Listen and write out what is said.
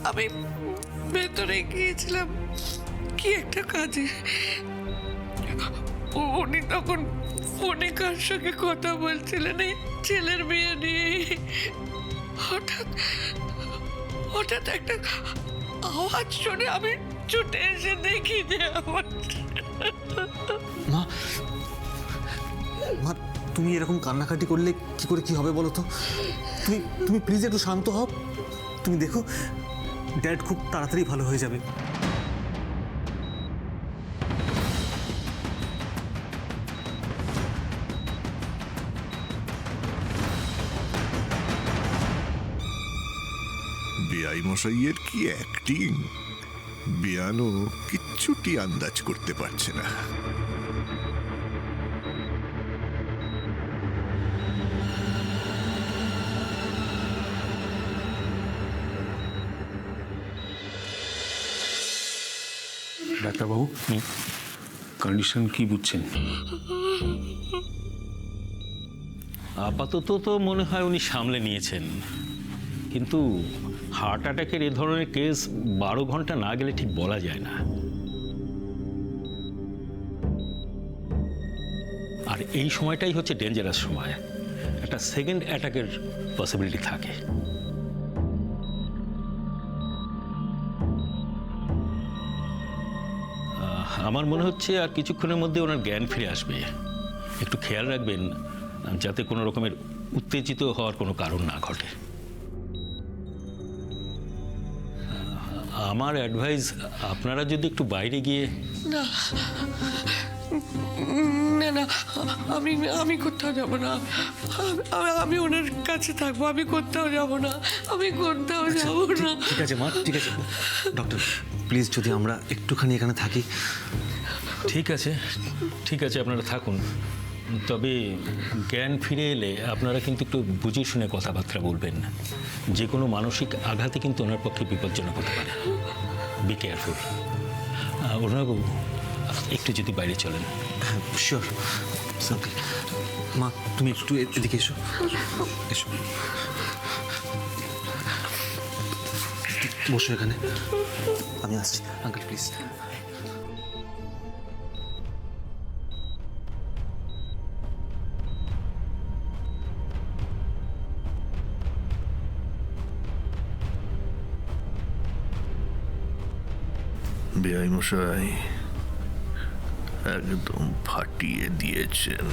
আমি ভেতরে গিয়েছিলাম কি একটা কাজে। উনি তখন ফোনে কার সঙ্গে কথা বলছিলেন এই ছেলের বিয়ে নিয়ে। হঠাৎ হঠাৎ একটা আওয়াজ শুনে আমি ছুটে এসে দেখি যে আমার মা, মা তুমি এরকম কান্নাকাটি করলে কি করে কি হবে বলো তো? তুমি তুমি প্লিজ একটু শান্ত হও। তুমি দেখো ড্যাড খুব তাড়াতাড়ি ভালো হয়ে যাবে। বেআই মশাইয়ের কি অ্যাক্টিং! বেয়ানো কিচ্ছুটি আন্দাজ করতে পারছে না। ডাক্তারবাবু, কন্ডিশন কি বুঝছেন? আপাতত তো মনে হয় উনি সামলে নিয়েছেন, কিন্তু হার্ট অ্যাটাকের এ ধরনের কেস 12 ঘন্টা না গেলে ঠিক বলা যায় না। আর এই সময়টাই হচ্ছে ডেঞ্জারাস সময়, একটা সেকেন্ড অ্যাটাকের পসিবিলিটি থাকে। আমার মনে হচ্ছে আর কিছুক্ষণের মধ্যে ওনার জ্ঞান ফিরে আসবে। একটু খেয়াল রাখবেন যাতে কোনো রকমের উত্তেজিত হওয়ার কোনো কারণ না ঘটে। আমার অ্যাডভাইস, আপনারা যদি একটু বাইরে গিয়ে। না না না, আমি আমি কোথাও যাব না। আমি ওনার কাছে থাকবো, আমি কোথাও যাব না, আমি কোথাও যাব না। ঠিক আছে মা, ঠিক আছে। ডক্টর প্লিজ যদি আমরা একটুখানি এখানে থাকি। ঠিক আছে, ঠিক আছে, আপনারা থাকুন। তবে জ্ঞান ফিরে এলে আপনারা কিন্তু একটু বুঝে শুনে কথাবার্তা বলবেন। যে কোনো মানসিক আঘাতে কিন্তু ওনার পক্ষে বিপজ্জনক হতে পারে। Be careful. অরুণবাবু, একটু যদি বাইরে চলেন। হ্যাঁ শিওর। ওকে মা, তুমি একটু এদিকে এসো, এসো বসো এখানে, আমি আসছি। Uncle please. বেআই মশাই একদম ফাটিয়ে দিয়েছেন।